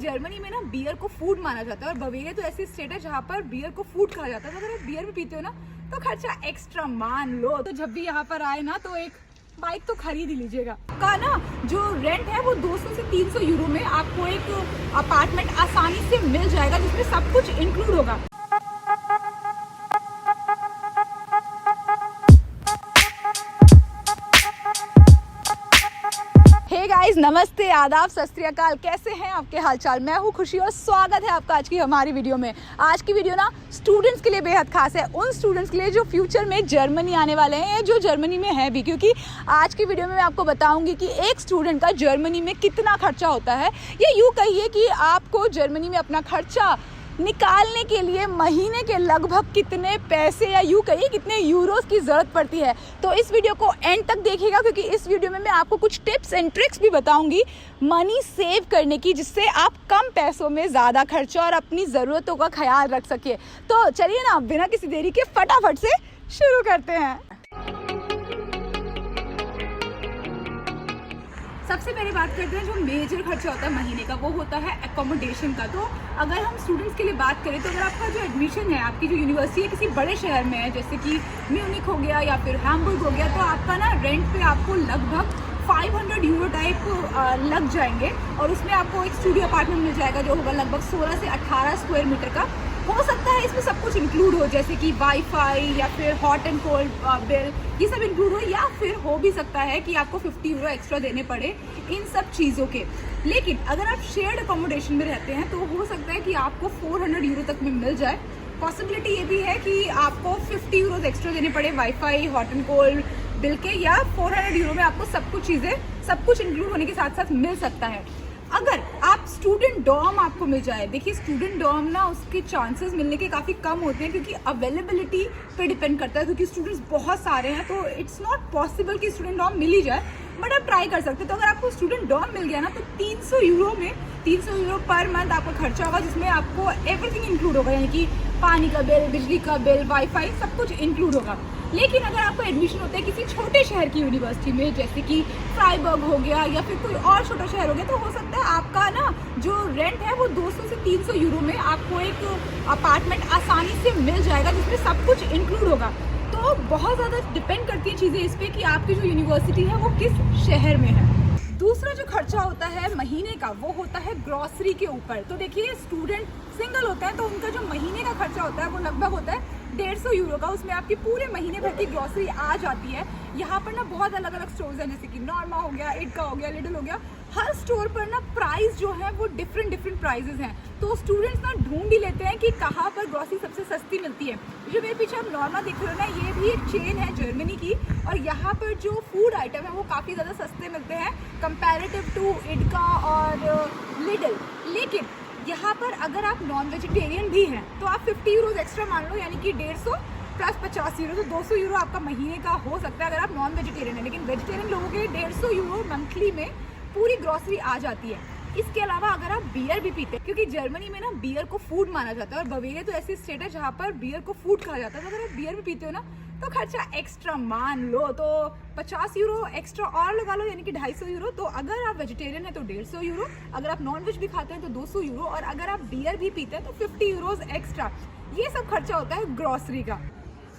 Germany में ना beer को फूड माना जाता है और बवेरिया तो ऐसी स्टेट है जहाँ पर बियर को फूड कहा जाता है। तो अगर आप बियर भी पीते हो ना तो खर्चा एक्स्ट्रा मान लो। तो जब भी यहाँ पर आए ना तो एक बाइक तो खरीद ही लीजिएगा। का ना जो रेंट है वो 200 से 300 यूरो में आपको एक अपार्टमेंट आसानी से मिल जाएगा जिसमें सब कुछ इंक्लूड होगा। हे गाइस, नमस्ते, आदाब, सत श्री अकाल। कैसे हैं आपके हालचाल? मैं हूं खुशी और स्वागत है आपका आज की हमारी वीडियो में। आज की वीडियो ना स्टूडेंट्स के लिए बेहद खास है, उन स्टूडेंट्स के लिए जो फ्यूचर में जर्मनी आने वाले हैं या जो जर्मनी में है भी, क्योंकि आज की वीडियो में मैं आपको बताऊंगी कि एक स्टूडेंट का जर्मनी में कितना खर्चा होता है। ये यूँ कहिए कि आपको जर्मनी में अपना खर्चा निकालने के लिए महीने के लगभग कितने पैसे या यूँ कहिए कितने यूरोस की ज़रूरत पड़ती है। तो इस वीडियो को एंड तक देखिएगा क्योंकि इस वीडियो में मैं आपको कुछ टिप्स एंड ट्रिक्स भी बताऊंगी मनी सेव करने की, जिससे आप कम पैसों में ज़्यादा खर्चा और अपनी ज़रूरतों का ख्याल रख सके। तो चलिए ना बिना किसी देरी के फटाफट से शुरू करते हैं। सबसे पहले बात करते हैं जो मेजर खर्चा होता है महीने का, वो होता है एकोमोडेशन का। तो अगर हम स्टूडेंट्स के लिए बात करें तो अगर आपका जो एडमिशन है, आपकी जो यूनिवर्सिटी है किसी बड़े शहर में है जैसे कि म्यूनिक हो गया या फिर हैम्बुर्ग हो गया, तो आपका ना रेंट पे आपको लगभग 500 यूरो टाइप लग जाएंगे और उसमें आपको एक स्टूडियो अपार्टमेंट मिल जाएगा जो होगा लगभग 16 से 18 स्क्वायर मीटर का। हो सकता है इसमें सब कुछ इंक्लूड हो, जैसे कि वाईफाई या फिर हॉट एंड कोल्ड बिल, ये सब इंक्लूड हो, या फिर हो भी सकता है कि आपको 50 यूरो एक्स्ट्रा देने पड़े इन सब चीज़ों के। लेकिन अगर आप शेयर्ड अकोमोडेशन में रहते हैं तो हो सकता है कि आपको 400 यूरो तक में मिल जाए। पॉसिबिलिटी ये भी है कि आपको 50 यूरो एक्स्ट्रा देने पड़े wifi hot and cold bill के, या 400 यूरो में आपको सब कुछ इंक्लूड होने के साथ साथ मिल सकता है। अगर आप स्टूडेंट डॉर्म आपको मिल जाए, देखिए स्टूडेंट डॉर्म ना उसके चांसेस मिलने के काफ़ी कम होते हैं क्योंकि अवेलेबिलिटी पे डिपेंड करता है, क्योंकि स्टूडेंट्स बहुत सारे हैं तो इट्स नॉट पॉसिबल कि स्टूडेंट डॉर्म मिल ही जाए, बट आप ट्राई कर सकते हैं। तो अगर आपको स्टूडेंट डॉर्म मिल गया ना तो 300 यूरो पर मंथ आपका खर्चा होगा, जिसमें आपको एवरीथिंग इंक्लूड होगा, यानी कि पानी का बिल, बिजली का बिल, वाईफाई, सब कुछ इंक्लूड होगा। लेकिन अगर आपको एडमिशन होता है किसी छोटे शहर की यूनिवर्सिटी में जैसे कि फ्राइबर्ग हो गया या फिर कोई और छोटा शहर हो गया, तो हो सकता है आपका ना जो रेंट है वो 200 से 300 यूरो में आपको एक अपार्टमेंट आसानी से मिल जाएगा जिसमें सब कुछ इंक्लूड होगा। तो बहुत ज़्यादा डिपेंड करती है चीज़ें इस पर कि आपकी जो यूनिवर्सिटी है वो किस शहर में है। दूसरा जो खर्चा होता है महीने का वो होता है ग्रॉसरी के ऊपर। तो देखिए स्टूडेंट सिंगल होता है तो उनका जो महीने का खर्चा होता है वो लगभग होता है 150 यूरो का। उसमें आपकी पूरे महीने भर की ग्रॉसरी आ जाती है। यहाँ पर ना बहुत अलग अलग स्टोर्स हैं जैसे कि नॉर्मा हो गया, इटका हो गया, लिडल हो गया। हर स्टोर पर ना प्राइस जो है वो डिफरेंट प्राइजेस हैं, तो स्टूडेंट्स ना ढूंढ ही लेते हैं कि कहाँ पर ग्रॉसरी सबसे सस्ती मिलती है। जो मेरे पीछे आप नॉर्मा देख रहे हो ना, ये भी एक चेन है जर्मनी की, और यहाँ पर जो फूड आइटम है वो काफ़ी ज़्यादा सस्ते मिलते हैं कंपैरेटिव टू इटका और लिडल। लेकिन यहाँ पर अगर आप नॉन वेजिटेरियन भी हैं तो आप 50 यूरो एक्स्ट्रा मान लो, यानी कि 150 प्लस 50 यूरो, तो 200 यूरो आपका महीने का हो सकता है अगर आप नॉन वेजिटेरियन हैं। लेकिन वेजिटेरियन लोगों के 150 यूरो मंथली में पूरी ग्रॉसरी आ जाती है। इसके अलावा अगर आप बियर भी पीते हैं, क्योंकि जर्मनी में ना बियर को फूड माना जाता है और बवेरिया तो ऐसी स्टेट है जहाँ पर बियर को फूड कहा जाता है। तो अगर आप बियर भी पीते हो ना तो खर्चा एक्स्ट्रा मान लो, तो 50 यूरो एक्स्ट्रा और लगा लो, यानी कि 250 यूरो। तो अगर आप वेजिटेरियन है तो 150 यूरो, अगर आप नॉन वेज भी खाते हैं तो 200 यूरो, और अगर आप बियर भी पीते हैं तो 50 यूरोज एक्स्ट्रा। ये सब खर्चा होता है ग्रॉसरी का।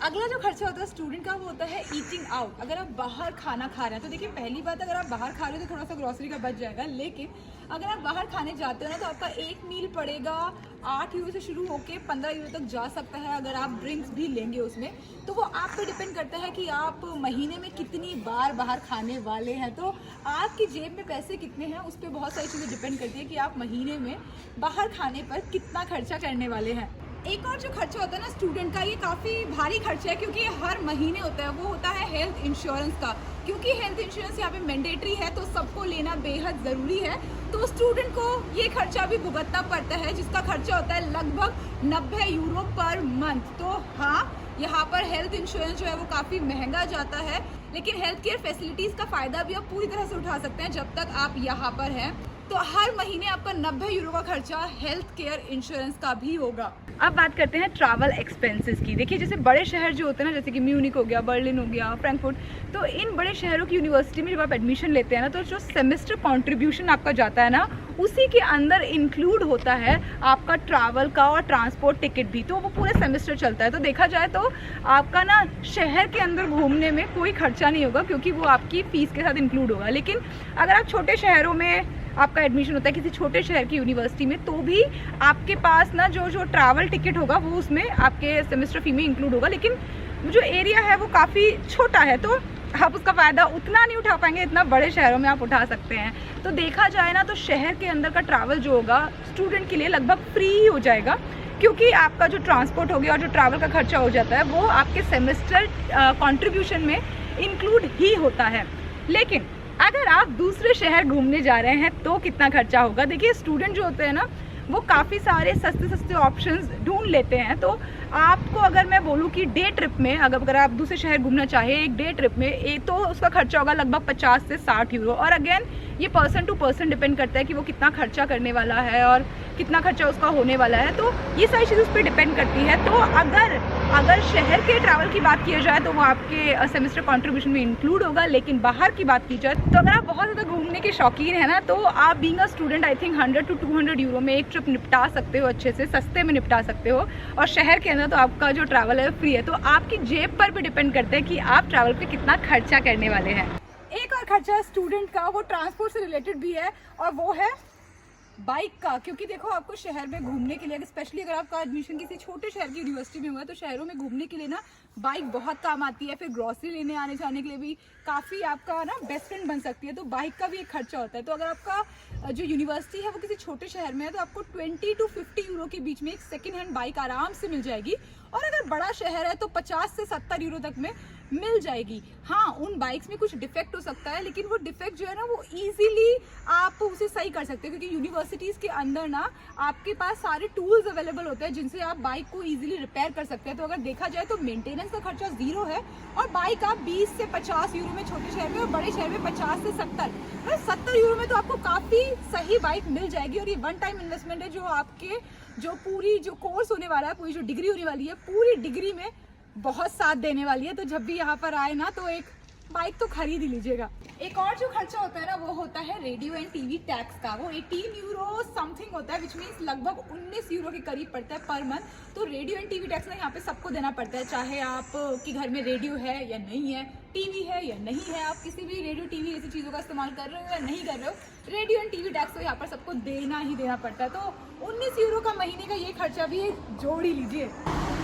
अगला जो खर्चा होता है स्टूडेंट का वो होता है ईटिंग आउट। अगर आप बाहर खाना खा रहे हैं तो देखिए पहली बात, अगर आप बाहर खा रहे हो तो थोड़ा सा ग्रॉसरी का बच जाएगा, लेकिन अगर आप बाहर खाने जाते हो ना तो आपका एक मील पड़ेगा 8 यूरो से शुरू होकर 15 यूरो तक जा सकता है अगर आप ड्रिंक्स भी लेंगे उसमें। तो वो आप पे डिपेंड करता है कि आप महीने में कितनी बार बाहर खाने वाले हैं, तो आपकी जेब में पैसे कितने हैं उस पर बहुत सारी चीज़ें डिपेंड करती है कि आप महीने में बाहर खाने पर कितना खर्चा करने वाले हैं। एक और जो खर्चा होता है ना स्टूडेंट का, ये काफ़ी भारी खर्चा है क्योंकि ये हर महीने होता है, वो होता है हेल्थ इंश्योरेंस का। क्योंकि हेल्थ इंश्योरेंस यहाँ पे मैंडेटरी है तो सबको लेना बेहद ज़रूरी है, तो स्टूडेंट को ये खर्चा भी भुगतना पड़ता है जिसका खर्चा होता है लगभग 90 यूरो पर मंथ। तो हाँ, यहाँ पर हेल्थ इंश्योरेंस जो है वो काफ़ी महंगा जाता है, लेकिन हेल्थ केयर फैसिलिटीज़ का फ़ायदा भी आप पूरी तरह से उठा सकते हैं जब तक आप यहाँ पर हैं। तो हर महीने आपका 90 यूरो का खर्चा हेल्थ केयर इंश्योरेंस का भी होगा। अब बात करते हैं ट्रैवल एक्सपेंसेस की। देखिए जैसे बड़े शहर जो होते हैं ना, जैसे कि म्यूनिक हो गया, बर्लिन हो गया, फ्रैंकफर्ट, तो इन बड़े शहरों की यूनिवर्सिटी में जब आप एडमिशन लेते हैं ना, तो जो सेमेस्टर कॉन्ट्रीब्यूशन आपका जाता है ना, उसी के अंदर इंक्लूड होता है आपका ट्रैवल का और ट्रांसपोर्ट टिकट भी। तो वो पूरे सेमेस्टर चलता है। तो देखा जाए तो आपका ना शहर के अंदर घूमने में कोई खर्चा नहीं होगा, क्योंकि वो आपकी फ़ीस के साथ इंक्लूड होगा। लेकिन अगर आप छोटे शहरों में आपका एडमिशन होता है किसी छोटे शहर की यूनिवर्सिटी में, तो भी आपके पास ना जो ट्रैवल टिकट होगा वो उसमें आपके सेमेस्टर फ़ी में इंक्लूड होगा। लेकिन जो एरिया है वो काफ़ी छोटा है, तो आप उसका फ़ायदा उतना नहीं उठा पाएंगे, इतना बड़े शहरों में आप उठा सकते हैं। तो देखा जाए ना, तो शहर के अंदर का ट्रैवल जो होगा स्टूडेंट के लिए लगभग फ्री ही हो जाएगा, क्योंकि आपका जो ट्रांसपोर्ट हो गया और जो ट्रैवल का खर्चा हो जाता है वो आपके सेमेस्टर कंट्रीब्यूशन में इंक्लूड ही होता है। लेकिन अगर आप दूसरे शहर घूमने जा रहे हैं तो कितना खर्चा होगा? देखिए स्टूडेंट जो होते हैं ना, वो काफ़ी सारे सस्ते सस्ते ऑप्शंस ढूंढ लेते हैं। तो आपको अगर मैं बोलूँ कि डे ट्रिप में अगर आप दूसरे शहर घूमना चाहें एक डे ट्रिप में, एक तो उसका खर्चा होगा लगभग 50 से 60 यूरो। और अगेन ये पर्सन टू पर्सन डिपेंड करता है कि वो कितना खर्चा करने वाला है और कितना खर्चा उसका होने वाला है। तो ये सारी चीज़ उस पर डिपेंड करती है। तो अगर शहर के ट्रैवल की बात की जाए तो वो आपके सेमेस्टर कॉन्ट्रीब्यूशन में इंक्लूड होगा। लेकिन बाहर की बात की जाए तो अगर आप बहुत ज़्यादा घूमने के शौकीन है ना, तो आप being a student I think 100 to 200 euro में एक ट्रिप निपटा सकते हो, अच्छे से सस्ते में निपटा सकते हो। और शहर के अंदर तो आपका जो ट्रैवल है फ्री है। तो आपकी जेब पर भी डिपेंड करता है कि आप ट्रैवल पे कितना खर्चा करने वाले हैं। एक और खर्चा स्टूडेंट का, वो ट्रांसपोर्ट से रिलेटेड भी है, और वो है बाइक का। क्योंकि देखो आपको शहर में घूमने के लिए, स्पेशली अगर आपका एडमिशन किसी छोटे शहर की यूनिवर्सिटी में हुआ है, तो शहरों में घूमने के लिए ना बाइक बहुत काम आती है। फिर ग्रॉसरी लेने आने जाने के लिए भी काफ़ी आपका ना बेस्ट फ्रेंड बन सकती है। तो बाइक का भी एक खर्चा होता है। तो अगर आपका जो यूनिवर्सिटी है वो किसी छोटे शहर में है, तो आपको 20 to 50 यूरो के बीच में एक सेकेंड हैंड बाइक आराम से मिल जाएगी। और अगर बड़ा शहर है तो 50 से 70 यूरो तक में मिल जाएगी। हाँ, उन बाइक्स में कुछ डिफेक्ट हो सकता है, लेकिन वो डिफेक्ट जो है ना वो इजीली आप उसे सही कर सकते हैं, क्योंकि यूनिवर्सिटीज़ के अंदर ना आपके पास सारे टूल्स अवेलेबल होते हैं जिनसे आप बाइक को इजीली रिपेयर कर सकते हैं। तो अगर देखा जाए तो मेंटेनेंस का खर्चा 0 है, और बाइक आप 20 से 50 यूरो में छोटे शहर में, और बड़े शहर में 50 से 70, मतलब 70 यूरो में तो आपको काफ़ी सही बाइक मिल जाएगी। और ये वन टाइम इन्वेस्टमेंट है, जो आपके जो पूरी जो कोर्स होने वाला है, पूरी जो डिग्री होने वाली है, पूरी डिग्री में बहुत साथ देने वाली है। तो जब भी यहाँ पर आए ना, तो एक बाइक तो खरीद ही लीजिएगा। एक और जो खर्चा होता है ना, वो होता है रेडियो एंड टीवी टैक्स का। वो 18 यूरो समथिंग होता है, विच मीन्स लगभग 19 यूरो के करीब पड़ता है पर मंथ। तो रेडियो एंड टीवी टैक्स ना यहाँ पे सबको देना पड़ता है, चाहे आप के घर में रेडियो है या नहीं है, टीवी है या नहीं है, आप किसी भी रेडियो टीवी ऐसी चीज़ों का इस्तेमाल कर रहे हो या नहीं कर रहे हो, रेडियो एंड टीवी टैक्स तो यहाँ पर सबको देना ही देना पड़ता है। तो 19 यूरो का महीने का ये खर्चा भी जोड़ ही लीजिए।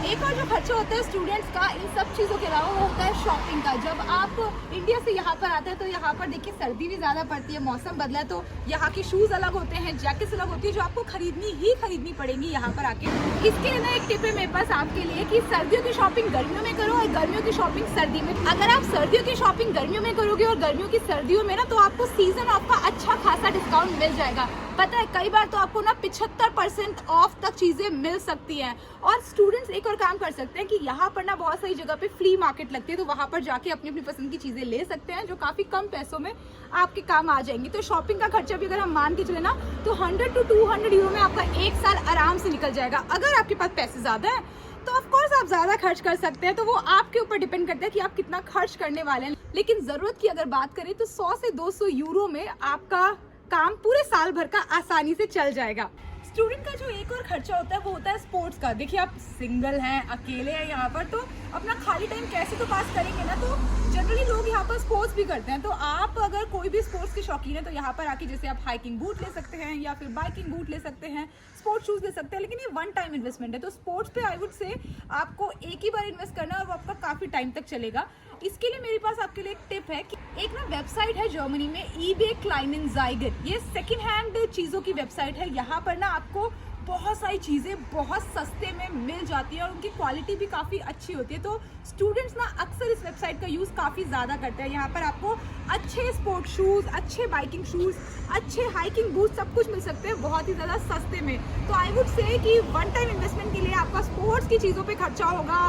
एक और जो खर्चा होता है स्टूडेंट्स का इन सब चीज़ों के अलावा, वो होता है शॉपिंग का। जब आप इंडिया से यहाँ पर आते हैं तो यहाँ पर देखिए सर्दी भी ज़्यादा पड़ती है, मौसम बदला है, तो यहाँ के शूज़ अलग होते हैं, जैकेट्स अलग होती है, जो आपको खरीदनी पड़ेंगी यहाँ पर आके। इसके लिए ना एक टिप है मेरे पास आपके लिए कि सर्दियों की शॉपिंग गर्मियों में करो और गर्मियों की शॉपिंग सर्दी में। अगर आप सर्दियों की शॉपिंग गर्मियों में करोगे और गर्मियों की सर्दियों में ना, तो आपको सीजन ऑफ का अच्छा खासा डिस्काउंट मिल जाएगा। पता है कई बार तो आपको ना 75% ऑफ तक चीज़ें मिल सकती हैं। और स्टूडेंट्स एक और काम कर सकते हैं कि यहाँ पर ना बहुत सारी जगह पे फ्री मार्केट लगती है, तो वहाँ पर जाके अपनी अपनी पसंद की चीज़ें ले सकते हैं, जो काफ़ी कम पैसों में आपके काम आ जाएंगी। तो शॉपिंग का खर्चा भी अगर हम मान के चले ना, तो 100 to 200 यूरो में आपका एक साल आराम से निकल जाएगा। अगर आपके पास पैसे ज़्यादा हैं तो ऑफ कोर्स आप ज़्यादा खर्च कर सकते हैं, तो वो आपके ऊपर डिपेंड करता है कि आप कितना खर्च करने वाले हैं। लेकिन ज़रूरत की अगर बात करें तो 100 से 200 यूरो में आपका काम पूरे साल भर का आसानी से चल जाएगा। स्टूडेंट का जो एक और खर्चा होता है वो होता है स्पोर्ट्स का। देखिए आप सिंगल हैं, अकेले हैं यहाँ पर, तो अपना खाली टाइम कैसे तो पास करेंगे ना। तो जनरली लोग यहाँ पर स्पोर्ट्स भी करते हैं। तो आप अगर कोई भी स्पोर्ट्स के शौकीन है तो यहाँ पर आके जैसे आप हाइकिंग बूट ले सकते हैं या फिर बाइकिंग बूट ले सकते हैं, स्पोर्ट्स शूज़ ले सकते हैं। लेकिन ये वन टाइम इन्वेस्टमेंट है, तो स्पोर्ट्स पे आई वुड से आपको एक ही बार इन्वेस्ट करना है और वो आपका काफ़ी टाइम तक चलेगा। इसके लिए मेरे पास आपके लिए एक टिप है कि एक ना वेबसाइट है जर्मनी में, eBay Kleinanzeigen। ये सेकेंड हैंड चीज़ों की वेबसाइट है। यहाँ पर ना आपको बहुत सारी चीज़ें बहुत सस्ते में मिल जाती है और उनकी क्वालिटी भी काफ़ी अच्छी होती है। तो स्टूडेंट्स ना अक्सर इस वेबसाइट का यूज़ काफ़ी ज़्यादा करते हैं। यहाँ पर आपको अच्छे स्पोर्ट शूज़, अच्छे बाइकिंग शूज़, अच्छे हाइकिंग बूट सब कुछ मिल सकते हैं बहुत ही ज़्यादा सस्ते में। तो आई वुड से कि वन टाइम इन्वेस्टमेंट के लिए आपका स्पोर्ट्स की चीज़ों पे खर्चा होगा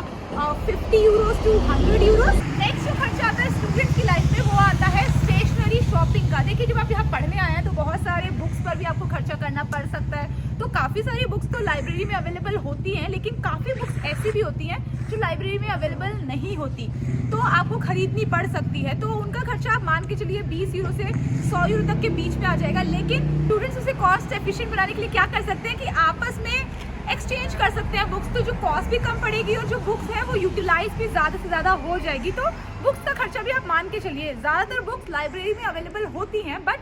50 यूरोज to 100 यूरोज। नेक्स्ट जो खर्चा आता है स्टूडेंट्स की लाइफ में वो आता है स्टेशनरी शॉपिंग का, देखिए जब आप यहाँ पढ़ने आए हैं तो बहुत सारे बुक्स पर भी आपको खर्चा करना पड़ सकता है। तो काफ़ी सारी बुक्स तो लाइब्रेरी में अवेलेबल होती हैं, लेकिन काफ़ी बुक्स ऐसी भी होती हैं जो लाइब्रेरी में अवेलेबल नहीं होती, तो आपको खरीदनी पड़ सकती है। तो उनका खर्चा आप मान के चलिए 20 यूरो से 100 यूरो तक के बीच में आ जाएगा। लेकिन स्टूडेंट्स उसे कॉस्ट एफिशिएंट बनाने के लिए क्या कर सकते हैं कि आपस में एक्सचेंज कर सकते हैं बुक्स, तो जो कॉस्ट भी कम पड़ेगी और जो बुक्स है वो यूटिलाइज भी ज़्यादा से ज़्यादा हो जाएगी। तो बुक्स का खर्चा भी आप मान के चलिए। ज़्यादातर बुक्स लाइब्रेरी में अवेलेबल होती हैं, बट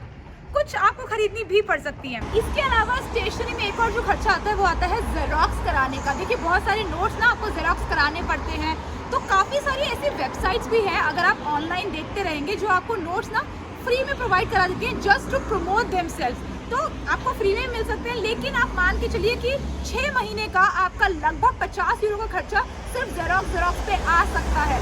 कुछ आपको खरीदनी भी पड़ सकती हैं। इसके अलावा स्टेशनरी में एक और जो खर्चा आता है वो आता है जेरोक्स कराने का। देखिए बहुत सारे नोट्स ना आपको जेरोक्स कराने पड़ते हैं, तो काफ़ी सारी ऐसी वेबसाइट्स भी हैं अगर आप ऑनलाइन देखते रहेंगे जो आपको नोट्स ना फ्री में प्रोवाइड करा देती हैं जस्ट टू प्रमोट देमसेल्व्स। तो आपको फ्री में मिल सकते हैं, लेकिन आप मान के चलिए कि 6 महीने का आपका लगभग 50 यूरो का खर्चा सिर्फ जेरोक्स पे आ सकता है।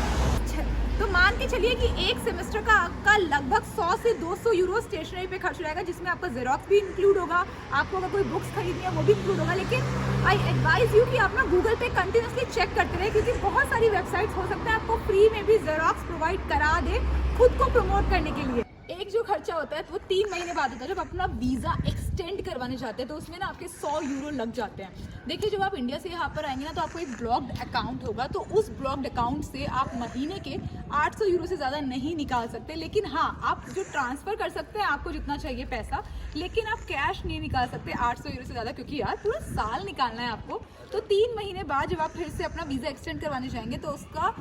तो मान के चलिए कि एक सेमेस्टर का आपका लगभग 100 से 200 यूरो स्टेशनरी पे खर्च हो जाएगा, जिसमें आपका जेरोक्स भी इंक्लूड होगा, आपको अगर कोई बुक्स खरीदनी है वो भी इंक्लूड होगा। लेकिन आई एडवाइज यू कि आप ना गूगल पे कंटिन्यूसली चेक करते रहे, क्योंकि बहुत सारी वेबसाइट्स हो सकता है आपको फ्री में भी जेरोक्स प्रोवाइड करा दे खुद को प्रमोट करने के लिए। एक जो खर्चा होता है वो 3 महीने बाद होता है, जब अपना वीज़ा एक्सटेंड करवाने जाते हैं, तो उसमें ना आपके 100 यूरो लग जाते हैं। देखिए जब आप इंडिया से यहाँ पर आएंगे ना तो आपको एक ब्लॉक्ड अकाउंट होगा, तो उस ब्लॉक्ड अकाउंट से आप महीने के 800 यूरो से ज़्यादा नहीं निकाल सकते। लेकिन हाँ, आप जो ट्रांसफ़र कर सकते हैं आपको जितना चाहिए पैसा, लेकिन आप कैश नहीं निकाल सकते 800 यूरो से ज़्यादा, क्योंकि यार पूरा साल निकालना है आपको। तो 3 महीने बाद जब आप फिर से अपना वीज़ा एक्सटेंड करवाने जाएंगे तो उसका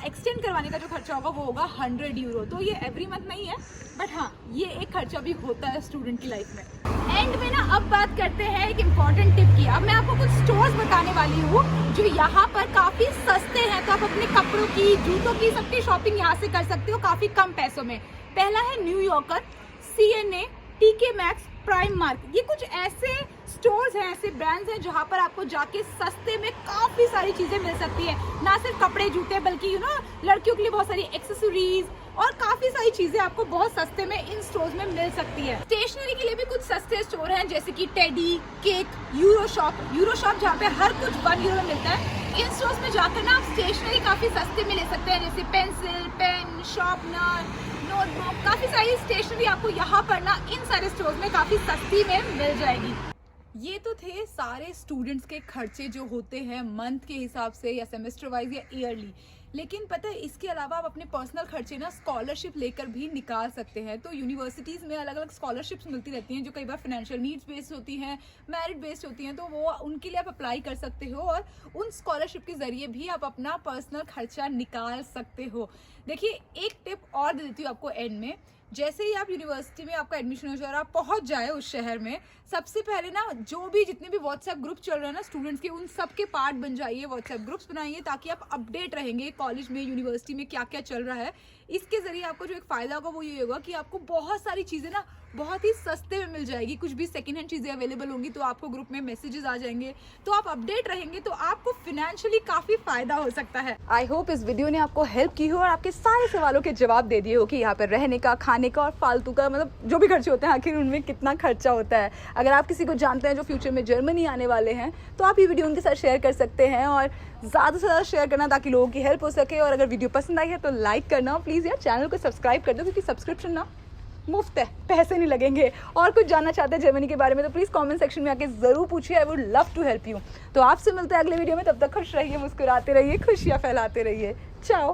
एक्सटेंड करवाने का जो खर्चा होगा वो होगा 100 यूरो। तो ये एवरी मंथ नहीं है, बट हाँ ये एक खर्चा भी होता है स्टूडेंट की लाइफ में। एंड में ना अब बात करते हैं एक इम्पॉर्टेंट टिप की। अब मैं आपको कुछ स्टोर्स बताने वाली हूँ जो यहाँ पर काफ़ी सस्ते हैं, तो आप अपने कपड़ों की, जूतों की, सबकी शॉपिंग यहाँ से कर सकते हो काफ़ी कम पैसों में। पहला है new yorker, CNA, TK Maxx, prime mark. ये कुछ ऐसे स्टोर्स हैं, ऐसे ब्रांड्स हैं जहाँ पर आपको जाके सस्ते में काफ़ी सारी चीज़ें मिल सकती है। ना सिर्फ कपड़े जूते, बल्कि लड़कियों के लिए बहुत सारी एक्सेसरीज और काफ़ी सारी चीज़ें आपको बहुत सस्ते में इन स्टोर्स में मिल सकती है। स्टेशनरी के लिए भी कुछ सस्ते स्टोर हैं, जैसे कि टेडी, केक, यूरो शॉप जहाँ पे हर कुछ 1 यूरो मिलता है। इन स्टोर्स में जाकर ना आप स्टेशनरी काफ़ी सस्ते में ले सकते हैं, जैसे पेंसिल, पेन, शार्पनर, नोटबुक। काफ़ी सारी स्टेशनरी आपको यहाँ पर ना इन सारे स्टोर्स में काफ़ी सस्ती में मिल जाएगी। ये तो थे सारे स्टूडेंट्स के खर्चे जो होते हैं मंथ के हिसाब से या सेमेस्टर वाइज या ईयरली। लेकिन पता है इसके अलावा आप अपने पर्सनल खर्चे ना स्कॉलरशिप लेकर भी निकाल सकते हैं। तो यूनिवर्सिटीज़ में अलग अलग स्कॉलरशिप्स मिलती रहती हैं जो कई बार फाइनेंशियल नीड्स बेस्ड होती हैं, मेरिट बेस्ड होती हैं, तो वो उनके लिए आप अप्लाई कर सकते हो और उन स्कॉलरशिप के ज़रिए भी आप अपना पर्सनल खर्चा निकाल सकते हो। देखिए एक टिप और दे देती हूँ आपको एंड में। जैसे ही आप यूनिवर्सिटी में आपका एडमिशन हो जाए और आप पहुंच जाए उस शहर में, सबसे पहले ना जो भी जितने भी व्हाट्सएप ग्रुप चल रहे हैं ना स्टूडेंट्स के, उन सब के पार्ट बन जाइए, व्हाट्सएप ग्रुप्स बनाइए, ताकि आप अपडेट रहेंगे कॉलेज में, यूनिवर्सिटी में क्या क्या चल रहा है। इसके ज़रिए आपको जो एक फ़ायदा होगा वो ये होगा कि आपको बहुत सारी चीज़ें ना बहुत ही सस्ते में मिल जाएगी। कुछ भी सेकेंड हैंड चीज़ें अवेलेबल होंगी तो आपको ग्रुप में मैसेजेस आ जाएंगे, तो आप अपडेट रहेंगे, तो आपको फिनेंशियली काफ़ी फ़ायदा हो सकता है। आई होप इस वीडियो ने आपको हेल्प की हो और आपके सारे सवालों के जवाब दे दिए हो कि यहाँ पर रहने का, खाने का और फालतू का, मतलब जो भी खर्चे होते हैं आखिर उनमें कितना खर्चा होता है। अगर आप किसी को जानते हैं जो फ्यूचर में जर्मनी आने वाले हैं तो आप ये वीडियो उनके साथ शेयर कर सकते हैं, और ज़्यादा से ज़्यादा शेयर करना ताकि लोगों की हेल्प हो सके। और अगर वीडियो पसंद आई है तो लाइक करना, प्लीज़ यार चैनल को सब्सक्राइब कर दो, क्योंकि सब्सक्रिप्शन ना मुफ्त है, पैसे नहीं लगेंगे। और कुछ जानना चाहते हैं जर्मनी के बारे में तो प्लीज़ कमेंट सेक्शन में आके ज़रूर पूछिए, I would love to help you. तो आपसे मिलते हैं अगले वीडियो में, तब तक खुश रहिए, मुस्कुराते रहिए, खुशियाँ फैलाते रहिए। चाओ।